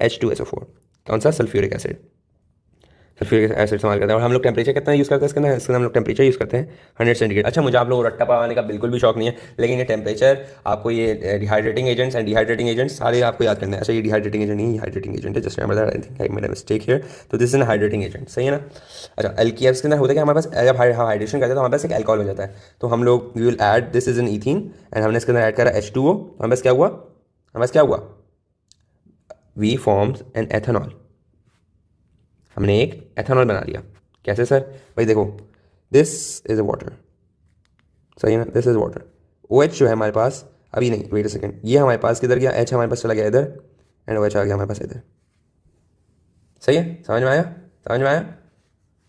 H2SO4. कौन सा? Sulphuric acid. सल्फ्यूरिक एसिड इस्तेमाल करते हैं। और हम लोग टेम्परेचर कितना यूज़ करते हैं इसके अंदर हम लोग टेम्परेचर यूज़ करते हैं 100 सेंटीग्रेड। अच्छा, मुझे आप लोग रट्टा पाने का बिल्कुल भी शौक नहीं है, लेकिन ये टेम्परेचर आपको ये dehydrating agents and dehydrating agents सारे आपको याद करना है। अच्छा, ये डिहाइड्रेटिंग एजेंट नहीं, हाइड्रेटिंग एजेंट है, just remember that, I think I made a mistake here. तो this is an hydrating agent, सही है ना। अच्छा, एल्कीन्स के अंदर होता है कि हमारे पास जब हाइड्रेशन करते हैं तो हमारे पास एक एल्कोहल हो जाता है, तो हम लोग we will add this is an ethene and हमने इसके अंदर ऐड करा H2O, तो हमारे पास क्या हुआ, हमारे पास क्या हुआ, वी फॉर्म्स एन एथेनॉल, हमने एक एथेनॉल बना लिया। कैसे सर? भाई देखो, दिस इज अ वाटर, सही है ना, दिस इज वाटर। OH जो है हमारे पास, अभी नहीं, वेट अ सेकेंड, ये हमारे पास किधर गया, H हमारे पास चला गया इधर एंड OH आ गया हमारे पास इधर, सही है, समझ में आया, समझ में आया।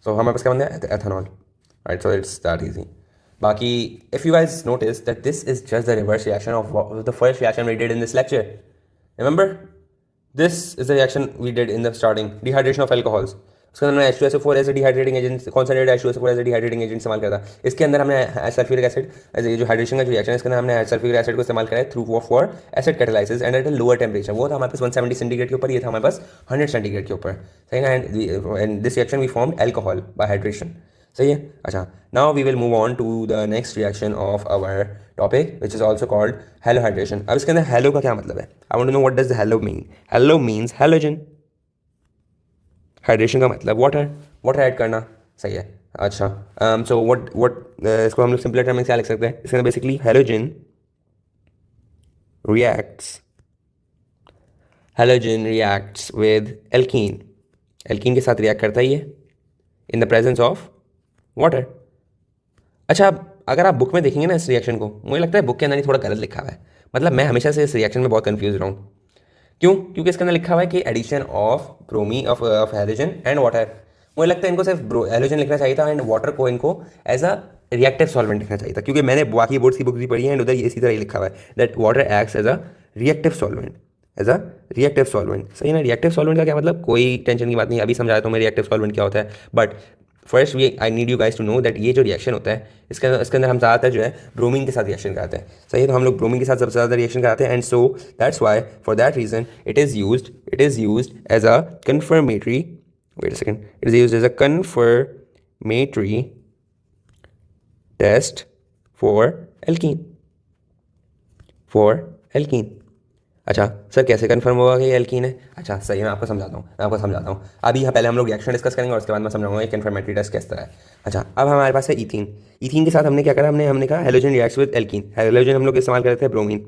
सो हमारे पास क्या बन गया, ethanol, right. So it's that easy. बाकी if you guys notice that this is just the reverse reaction of the first reaction we did in this lecture, remember this is the reaction we did in the starting, dehydration of alcohols. उसके अंदर हमने H2SO4 as a dehydrating agent, concentrated H2SO4 as a dehydrating agent इस्तेमाल करा था। इसके अंदर हमने sulphuric acid as ये जो हाइड्रेशन का जो रिएक्शन है, इसके अंदर हमने सल्फ्यूरिक एसिड को इस्तेमाल करा है through for acid catalysis and at a lower temperature. वो था हमारे पास 170 सेंटीग्रेड के ऊपर, ये था हमारे पास 100 सेंटीग्रेड के ऊपर, सही ना। And this reaction we formed alcohol by hydration, सही है। अच्छा, now we will move on to the next reaction of our topic which is also called halo hydration. अब इसके अंदर हेलो का क्या मतलब है, I want to know what does the halo mean. Halo means halogen, hydration का मतलब water, water add करना, सही है। अच्छा, सो व्हाट इसको हम लोग सिंपल टर्म में क्या लिख सकते हैं, इसके अंदर basically halogen reacts with alkene, alkene के साथ रिएक्ट करता है ये in the presence of water. अच्छा, अगर आप बुक में देखेंगे ना इस रिएक्शन को, मुझे लगता है बुक के अंदर ही थोड़ा गलत लिखा हुआ है। मतलब मैं हमेशा से इस रिएक्शन में बहुत कंफ्यूज रहा हूँ। क्यों? क्योंकि इसके अंदर लिखा हुआ है कि addition of bromine of halogen and water. मुझे लगता है इनको सिर्फ हेलोजन लिखना चाहिए था एंड वाटर को इनको एज अ रिएक्टिव सॉल्वेंट लिखना चाहिए था, क्योंकि मैंने बाकी बोर्ड्स की बुक भी पढ़ी है एंड उधर इसी तरह ही लिखा हुआ है that water acts as a reactive solvent, as a reactive solvent, सही ना। रिएक्टिव सॉल्वेंट का क्या मतलब, कोई टेंशन की बात नहीं, अभी समझाता हूँ मैं रिएक्टिव सॉल्वेंट क्या होता है। But first we I need you guys to know that ये जो रिएक्शन होता है इसके अंदर हम ज़्यादातर जो है ब्रोमीन के साथ रिएक्शन कराते हैं, सही है। तो हम लोग ब्रोमीन के साथ सबसे ज़्यादा रिएक्शन कराते हैं and so that's why for that reason it is used as a confirmatory, wait a second, it is used as a confirmatory test for alkene. अच्छा सर, कैसे कंफर्म होगा कि ये एल्कीन है? अच्छा सही है, मैं आपको समझाता हूँ। अभी यहाँ पहले हम लोग रिएक्शन डिस्कस करेंगे और उसके बाद मैं समझाऊंगा ये कन्फर्मेटरी टेस्ट किस तरह है। अच्छा, अब हमारे पास है इथीन। इथीन के साथ हमने क्या करा, हमने कहा halogen reacts with alkene. Halogen हम लोग इस्तेमाल कर रहे थे ब्रोमीन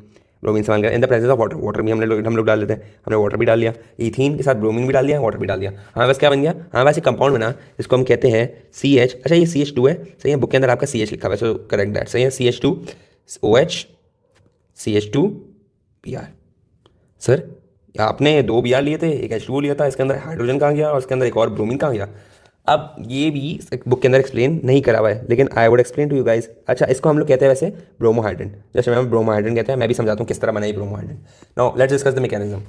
इस्तेमाल करें in the presence of water, water भी हम लोग डाल देते हैं, हमने वाटर भी डाल लिया, इथीन के साथ ब्रोमीन भी डाल दिया, वाटर भी डाल दिया, हमारे पास क्या बन गया, हमारे पास एक कंपाउंड बना जिसको हम कहते हैं CH। अच्छा, ये CH2 है, सही है, बुक के अंदर आपका CH लिखा हुआ है, सो करेक्ट दैट, सही है, CH2OH CH2Br। सर आपने 2 Br लिए थे, एक H2O लिया था, इसके अंदर हाइड्रोजन कहाँ गया और इसके अंदर एक और ब्रोमीन कहाँ गया? अब ये भी बुक के अंदर एक्सप्लेन नहीं करा हुआ है, लेकिन I would explain to you guys. अच्छा, इसको हम लोग कहते हैं वैसे ब्रोमोहाइड्रेट, जैसे मैम ब्रोमोहाइड्रेट कहते हैं, मैं भी समझाता हूँ किस तरह बना ये bromohydrate. Now let's discuss the mechanism.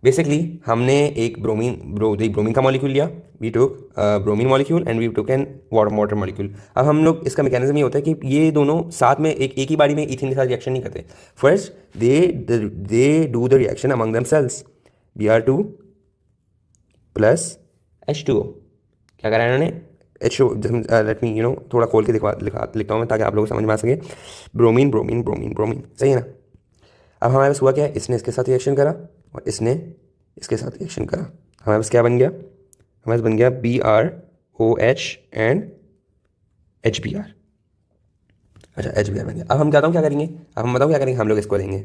Basically हमने एक ब्रोमीन का मॉलिक्यूल लिया, we took bromine molecule and we took an water molecule. अब हम लोग इसका मैकेनिज्म ये होता है कि ये दोनों साथ में एक ही बारी में इथीन के साथ रिएक्शन नहीं करते। First they do the reaction among themselves, Br2 plus H2O। क्या करा है इन्होंने, H2, लेट मी थोड़ा खोल के लिखता हूँ मैं ताकि आप लोगों को समझ में आ सके। ब्रोमीन ब्रोमीन ब्रोमीन ब्रोमीन, सही है ना। अब हमारे पास हुआ क्या है, इसने इसके साथ रिएक्शन करा और इसने इसके साथ रिएक्शन करा, हमारे पास क्या बन गया, हमारे पास बन गया BrOH एंड HBr। अच्छा, HBr बन गया। अब हम क्या करेंगे, अब हम बताओ क्या करेंगे, हम लोग इसको लेंगे,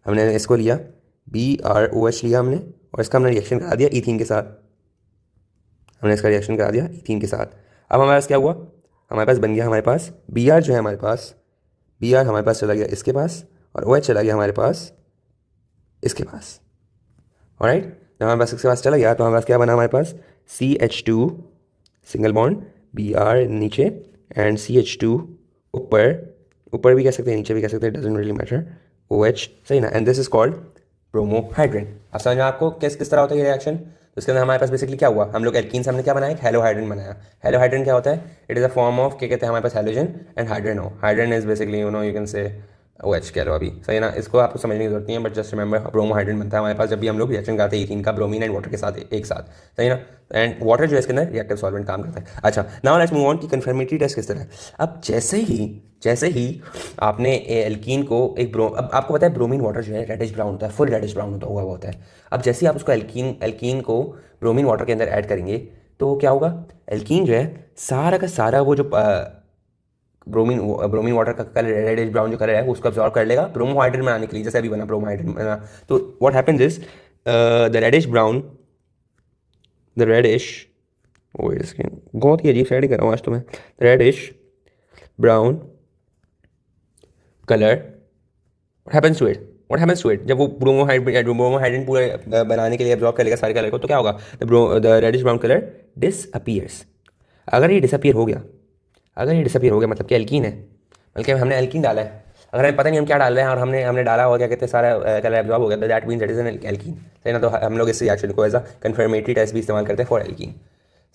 हमने इसको लिया BrOH लिया हमने और इसका हमने रिएक्शन करा दिया इथीन के साथ, हमने इसका रिएक्शन करा दिया इथीन के साथ। अब हमारे पास क्या हुआ, हमारे पास बन गया, हमारे पास Br जो है हमारे पास, Br हमारे पास चला गया इसके पास और OH चला गया हमारे पास इसके पास, ऑलराइट। जब हमारे पास इसके पास चला गया तो हमारे पास क्या बना, हमारे पास CH2 सिंगल बॉन्ड, Br नीचे एंड CH2 ऊपर भी कह सकते हैं, नीचे भी कह सकते हैं, डजंट रियली मैटर, OH, सही ना। And this is called bromohydrate. अब समझ में आपको किस तरह होता है ये रिएक्शन। तो इसके अंदर हमारे पास बेसिकली क्या हुआ, हम लोग एल्कीन से हमने क्या बनाया, हेलोहाइड्रेट बनाया। हेलोहाइड्रेट क्या होता है, it is a form of क्या कहते हैं, हमारे पास हेलोजन एंड हाइड्रोजन हो। Hydrogen is basically you can से OH कह लो अभी, सही है ना। इसको आपको समझने की जरूरत नहीं है, बट जस्ट रिमेंबर ब्रोमोहाइड्रेट बनता है हमारे पास जब भी हम लोग रिएक्शन करते हैं इथीन का ब्रोमीन एंड वाटर के साथ एक साथ, सही है ना। एंड वाटर जो है इसके अंदर रिएक्टिव सॉल्वेंट काम करता है। अच्छा, नाउ लेट्स मूव ऑन कि कन्फर्मेटरी टेस्ट किस तरह है। अब जैसे ही आपने एल्कीन को एक अब आपको पता है ब्रोमीन वाटर जो है रेडिश ब्राउन होता है, फुल रेडिश ब्राउन हुआ होता है। अब जैसे ही आप उसको एल्कीन को ब्रोमीन वाटर के अंदर ऐड करेंगे तो क्या होगा, एल्कीन जो है सारा का सारा वो जो ब्रोमीन वाटर का कलर रेडिश ब्राउन जो कलर है वो उसको अब्जॉर्ब कर लेगा ब्रोमोहाइड्रेट बनाने के लिए, जैसे अभी बना ब्रोमोहाइड्रेट बना। तो what happens is the reddish brown, the reddish, वो इसके बहुत ही अजीब साइड कर रहा हूँ आज तो मैं, reddish brown colour, what happens to it जब वो ब्रोमोहाइड्रेट पूरे बनाने के लिए अब्जॉर्ब कर लेगा सारे कलर को, तो क्या होगा, the reddish brown colour disappears. अगर ये डिसअपीयर हो गया, मतलब कि एल्कीन है, बल्कि हमने एल्कीन डाला है, अगर हमें पता नहीं हम क्या डाल रहे हैं और हमने हमने डाला और क्या कहते हैं सारा कलर एब्जॉर्ब हो गया, तो that means it is an alkene, सही ना। तो हम लोग इस रिएक्शन को एज अ कन्फर्मेटरी टेस्ट भी इस्तेमाल करते हैं फॉर एल्कीन,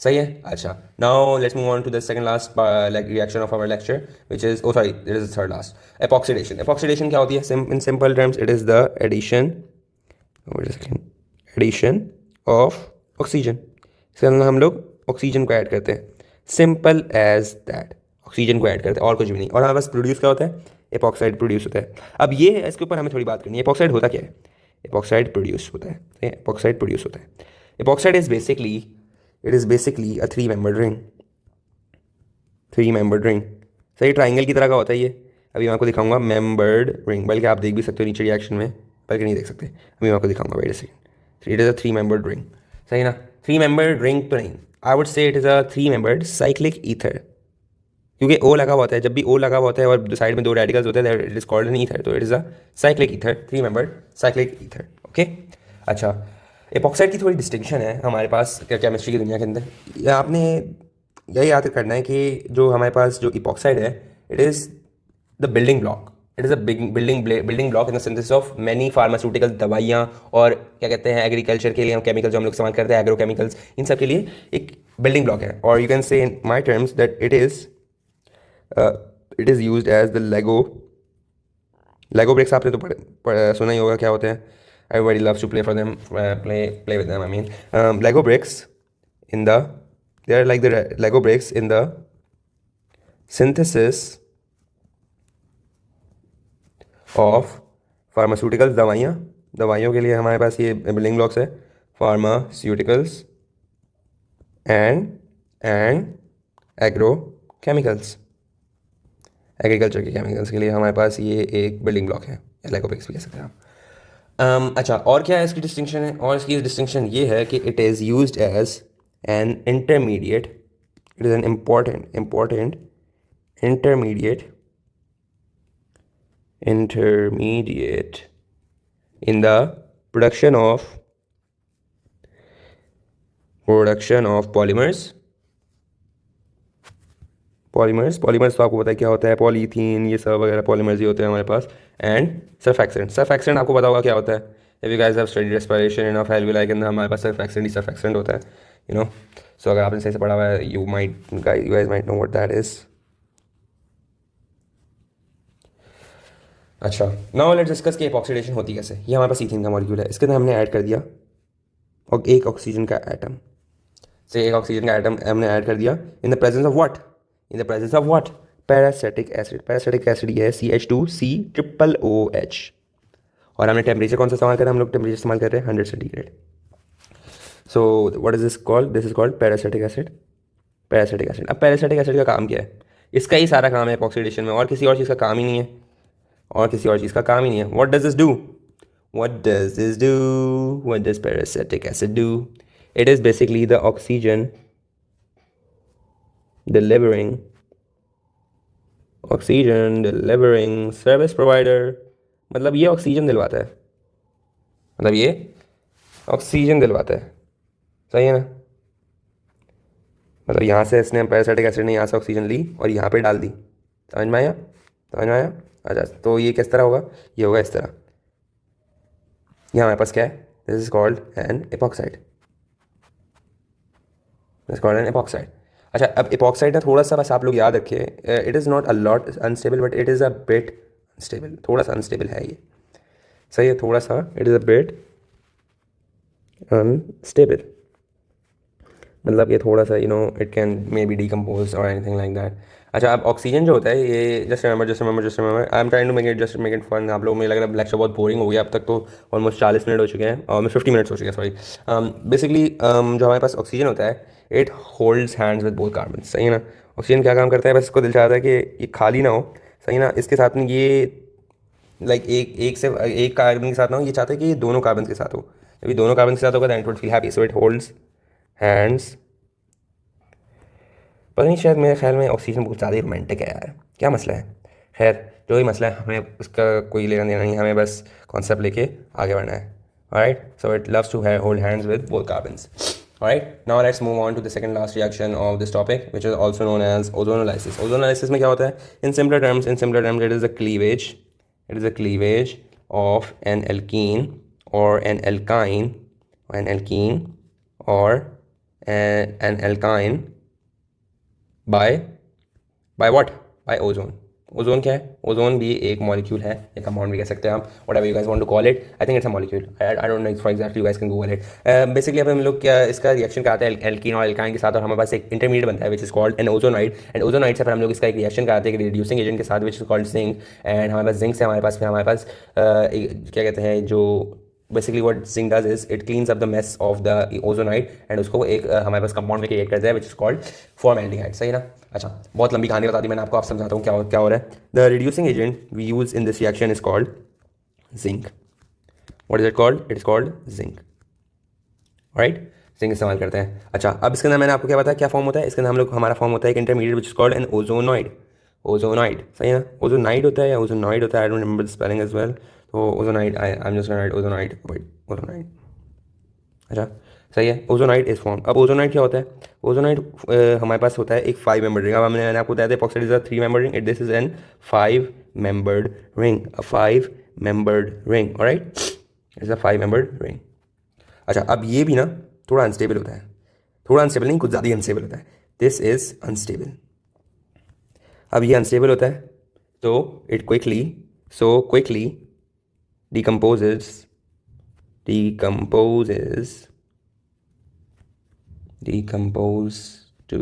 सही है। अच्छा, now let's move on to the second last reaction of our lecture which is, oh sorry, it is the third last, epoxidation. Epoxidation क्या होती है, in simple terms it is the addition of oxygen. इसके अंदर हम लोग oxygen को add करते हैं, सिंपल एज दैट, ऑक्सीजन को ऐड करते हैं और कुछ भी नहीं, और हमारे पास प्रोड्यूस क्या होता है, एपॉक्साइड प्रोड्यूस होता है। अब ये है, इसके ऊपर हमें थोड़ी बात करनी है, एपॉक्साइड होता क्या है। एपॉक्साइड प्रोड्यूस होता है, एपॉक्साइड प्रोड्यूस होता है। Epoxide is basically, it is basically a three membered ring, सही, ट्राइंगल की तरह का होता है ये। अभी मैं आपको दिखाऊंगा मेंबर्ड रिंग, बल्कि आप देख भी सकते हो नीचे रिएक्शन में, बल्कि नहीं देख सकते, अभी मैं आपको दिखाऊंगा, wait a second. It is a three membered ring, सही ना। थ्री मेंबर्ड रिंग तो नहीं, I would say it is a three membered cyclic ether, क्योंकि ओ लगा हुआ होता है, जब भी ओ लगा हुआ होता है और साइड में दो रेडिकल्स होते हैं, it is called an ether, तो it is a cyclic ether, three membered cyclic ether, okay. अच्छा, एपॉक्साइड की थोड़ी डिस्टिंक्शन है हमारे पास केमिस्ट्री की दुनिया के अंदर, या आपने यही याद करना है कि जो हमारे पास जो इपॉक्साइड है, it is the building block, it is a building block in the synthesis of many pharmaceutical दवाइयाँ और क्या कहते हैं एग्रीकल्चर के लिए हम केमिकल जो हम लोग इस्तेमाल करते हैं, एग्रोकेमिकल्स, इन सब के लिए एक बिल्डिंग ब्लॉक है। और you can say in my terms that it is use as the Lego bricks. आपने तो सुना ही होगा क्या होते हैं, everybody loves to play for them, play with them, I mean, Lego bricks in the, they are like the Lego bricks in the synthesis of pharmaceuticals, दवाइयों के लिए हमारे पास ये बिल्डिंग ब्लॉक्स है, फार्मास्यूटिकल्स एंड एग्रोकेमिकल्स, एग्रीकल्चर के chemicals के लिए हमारे पास ये एक बिल्डिंग ब्लॉक है, या लेगो ब्रिक्स भी कह सकते हैं आप। अच्छा, और क्या है इसकी डिस्टिंक्शन है, और इसकी डिस्टिंक्शन ये है कि it is used as an intermediate, it is an important intermediate in the production of polymers तो आपको पता है क्या होता है, पॉलीथीन, ये सब वगैरह पॉलीमर्स ही होते हैं हमारे पास। एंड सर्फेक्सेंट आपको पता होगा क्या होता है, if you guys have studied respiration in of alveoli के अंदर हमारे पास सर्फेक्सेंट होता है, यू नो। सो अगर आपने सही से पढ़ा हुआ है, you guys might know what that is. अच्छा, नाउ लेट्स डिस्कस कि एपॉक्सीडेशन होती कैसे। ये हमारे पास ईथीन का मॉलिक्यूल है, इसके अंदर हमने ऐड कर दिया और एक ऑक्सीजन का एटम हमने ऐड कर दिया in the presence of what, parasitic acid ये है CH2C OOH। और हमने टेम्परेचर कौन सा इस्तेमाल करा, हम लोग टेम्परेचर इस्तेमाल कर रहे हैं 100 centigrade. So what is this called, this is called parasitic acid. अब पैरासिटिक एसिड का काम क्या है, इसका ही सारा काम है ऑक्सीडेशन में, और किसी और चीज़ का काम ही नहीं है, What does this do? What does parasitic acid do? It is basically the oxygen delivering service provider. मतलब ये ऑक्सीजन दिलवाता है, सही है ना। मतलब यहाँ से इसने पैरासिटिक एसिड ने यहाँ से ऑक्सीजन ली और यहाँ पे डाल दी, समझ में आया। अच्छा, तो ये किस तरह होगा, ये होगा इस तरह, यहाँ हमारे पास क्या है, this is called N epoxide. अच्छा, अब एपॉक्साइड ना थोड़ा सा बस आप लोग याद रखिए, it is not a lot unstable but it is a bit stable, थोड़ा सा अनस्टेबल है ये, सही है, थोड़ा सा it is a bit unstable, मतलब ये थोड़ा सा it can may be decompose और एनीथिंग लाइक दैट। अच्छा, अब ऑक्सीजन जो होता है ये just remember I am trying to make it fun. आप लोग, मुझे लग रहा है लेक्चर बहुत बोरिंग हो गया अब तक, तो ऑलमोस्ट 40 मिनट हो चुके हैं, और 50 मिनट्स हो चुके हैं, सॉरी। बेसिकली जो हमारे पास ऑक्सीजन होता है, it holds hands with both carbon, सही है ना। ऑक्सीजन क्या काम करता है, बस इसको दिल चाहता है कि ये खाली ना हो, सही ना, इसके साथ में ये लाइक एक कार्बन के साथ ना हो, ये चाहता है कि ये दोनों कार्बन के साथ हो। जब ये दोनों कार्बन के साथ होगा then it would feel happy, so it holds hands. पता नहीं, शायद मेरे ख्याल में ऑक्सीजन बहुत ज़्यादा रोमांटिक है यार, क्या मसला है। खैर, जो भी मसला है, हमें उसका कोई लेना देना नहीं, हमें बस कॉन्सेप्ट लेके आगे बढ़ना है। Alright, so it loves to hold hands with both carbons. Alright, now let's move on to the second last reaction of this topic, which is also known as ozonolysis. Ozonolysis में क्या होता है? In simpler terms, it is a cleavage. It is a cleavage of an alkene or an alkyne, or an alkyne by what? By ozone. Ozone क्या है? Ozone भी एक molecule है, एक कंपाउंड भी कह सकते हैं आप, whatever you guys want to call it. I think it's a molecule, I don't know for exactly, you guys can google it. Basically अब हम लोग क्या इसका रिएक्शन कराते हैं एल्कीन और एल्काइन के साथ, और हमारे पास एक इंटरमीडिएट बनता है विच is called N ozonide, and ozonide से फिर हम लोग इसका एक रिएक्शन कराते हैं रिड्यूसिंग एजेंट के साथ विच इज कॉल्ड जिंक, एंड हमारे पास जिंक से हमारे पास क्या कहते हैं, जो basically what zinc does is it cleans up the mess of the ozonide, and उसको एक हमारे पास कंपाउंड में क्रिएट करता है विच इज कॉल्ड फॉर्मेल्डिहाइड, सही ना। अच्छा, बहुत लंबी कहानी बता दी मैंने आपको, आप समझाता हूँ क्या हो रहा है। The reducing agent we use in this reaction is called zinc. What is it called? It is called zinc. Right, zinc इस्तेमाल करते हैं। अच्छा, अब इसके अंदर मैंने आपको क्या बताया, क्या फॉर्म होता है इसके अंदर, हमारा फॉर्म होता है एक intermediate which is called an ozonoid. Ozonide, सही है ना, ओजोनाइड होता है या ओजोनॉइड होता है, I don't remember the spelling as well. तो ozonide, I am just gonna write ozonide, ozonide. अच्छा, सही है, ओजोनाइड इज फॉर्म। अब ओजोनाइड क्या होता है? ओजोनाइड हमारे पास होता है एक 5 मेंबर्ड रिंग। अब मैंने आपको बताया था epoxide is a 3 membered ring, this is N 5 membered ring, a 5 membered ring, alright, is a 5 membered ring. अच्छा, अब ये भी ना थोड़ा अनस्टेबल होता है, थोड़ा अनस्टेबल नहीं, कुछ ज़्यादा ही अनस्टेबल होता है। This is unstable. अब ये अनस्टेबल होता है, तो it quickly decomposes to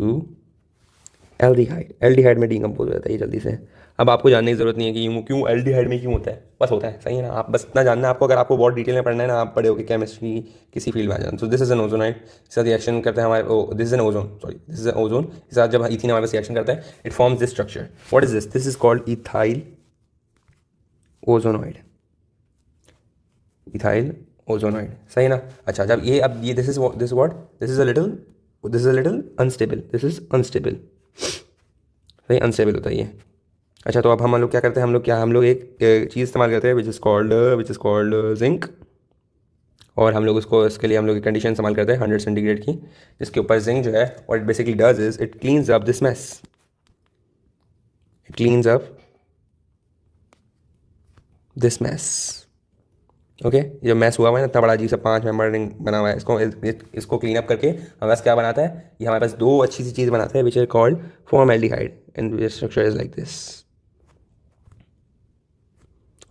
aldehyde. Aldehyde में डिकम्पोज हो जाता है ये जल्दी से। अब आपको जानने की जरूरत नहीं है कि क्यों एल्डिहाइड में क्यों होता है, बस होता है, सही है ना। आप बस इतना जानना है आपको, अगर आपको बहुत डिटेल में पढ़ना है ना, आप पढ़े होगे केमिस्ट्री किसी फील्ड में आ जाना। तो दिस इज एन ओजोनाइड, इसके साथ रिएक्शन करते हैं हमारे, this is an ozone, sorry this is an ozone के साथ जब इथीन हमारे पास रिएक्शन करता है, it forms this structure. What is this? This is called ethyl ozonoid, ethyl ozonoid, सही ना। अच्छा, जब ये अब ये this is a little unstable, this is unstable, सही, अनस्टेबल होता है ये। अच्छा, तो अब हम लोग क्या करते हैं, हम लोग एक चीज़ इस्तेमाल करते हैं विच इज़ कॉल्ड जिंक, और हम लोग उसको, इसके लिए हम लोग एक कंडीशन इस्तेमाल करते हैं 100 सेंटीग्रेड की, जिसके ऊपर जिंक जो है, और it basically does is it cleans up this mess, it cleans up this mess. Okay, ये मैस हुआ हुआ है ना, इतना बड़ा अजीब सा 5 मेंबर रिंग बना हुआ है, इसको क्लीन अप करके हमारे पास क्या बनाता है, ये हमारे पास दो अच्छी सी चीज़ बनाता है which are called formaldehyde, and structure is like this,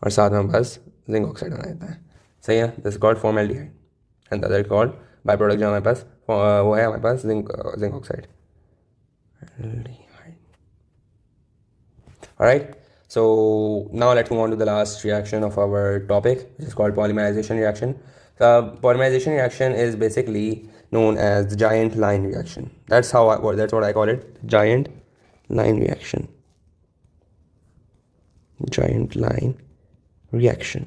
और साथ में हमारे पास जिंक ऑक्साइड बना देता है, सही है, this called formaldehyde, and other called by product जो हमारे पास वो है हमारे पास zinc oxide. Alright, so now let's move on to the last reaction of our topic, which is called polymerization reaction. The polymerization reaction is basically known as the giant line reaction. That's what I call it, giant line reaction. Giant line reaction.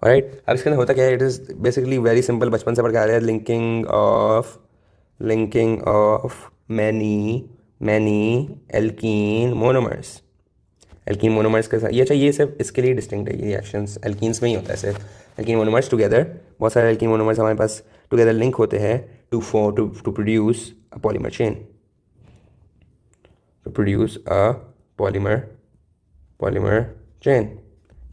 Alright, अब इसके अंदर होता क्या है, it is basically very simple, बचपन से पढ़ के आ रहे हैं, linking of many alkene monomers. Alkene monomers के साथ ये, अच्छा ये सिर्फ इसके लिए डिस्टिंक्ट है, ये रिएक्शंस एल्कीन्स में ही होता है सिर्फ। एल्कीन मोनोमर्स टुगेदर, बहुत सारे एल्कीन मोनोमर्स हमारे पास टुगेदर लिंक होते हैं to produce a polymer chain, to produce a polymer chain.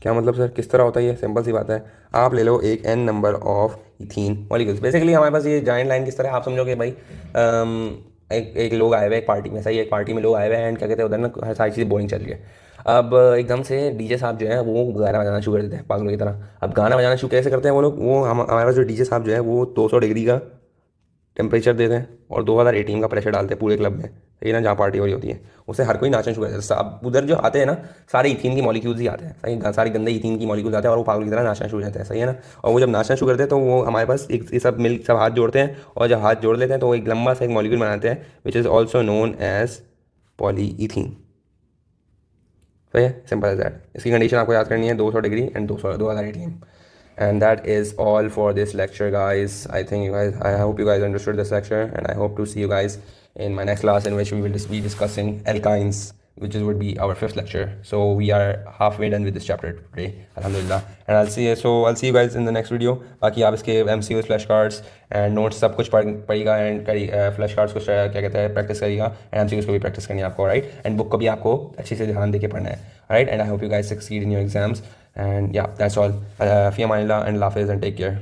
क्या मतलब सर, किस तरह होता है ये? सिंपल सी बात है, आप ले लो एक n number of ethene molecules. Basically हमारे पास ये जाइंट लाइन किस तरह, आप समझोगे भाई, एक लोग आए हुए एक पार्टी में, सही है, एक पार्टी में लोग आए हुए हैं एंड क्या कहते हैं उधर ना सारी चीज़ें बोरिंग चल रही है। अब एकदम से डीजे साहब जो है वो गाना बजाना शुरू कर देते हैं पागलों की तरह। अब गाना बजाना शुरू कैसे करते हैं वो लोग, वो हमारे पास जो डीजे साहब जो है वो 200 डिग्री का टेम्परेचर देते हैं और 2000 एटीएम का प्रेशर डालते हैं पूरे क्लब में, सही है ना, जहाँ पार्टी हो रही होती है। उससे हर कोई नाचना शुरू कर देता है। अब उधर जो आते हैं ना सारे इथीन की मॉलिक्यूल्स ही आते हैं, सही है, सारे गंदे इथीन की मॉलिक्यूल्स आते हैं और वो पागल की तरह नाचना शुरू हो जाते हैं, सही है ना। और वो जब नाचना शुरू करते हैं तो वो हमारे पास एक ये सब हाथ जोड़ते हैं, और जब हाथ जोड़ लेते हैं तो वो एक लंबा सा एक मॉलिक्यूल बनाते हैं which is also known as polyethene. सही है, सिंपल एज दैट। इसकी कंडीशन आपको याद करनी है 200 degree and 2000 ATM. And that is all for this lecture, guys. I hope you guys understood this lecture, and I hope to see you guys in my next class, in which we will just be discussing alkynes, which would be our 5th lecture. So we are halfway done with this chapter today, alhamdulillah. And I'll see you guys in the next video. बाकी आप इसके MCUs, flash cards and notes सब कुछ पढ़िएगा and flash cards को क्या कहते हैं प्रैक्टिस करिएगा, एंड MCUs को भी प्रैक्टिस करनी है आपको, राइट। एंड बुक को भी आपको अच्छे से ध्यान देके पढ़ना है, right. And I hope you guys succeed in your exams, and yeah, that's all. Fi amanillah and Allah Hafiz and take care.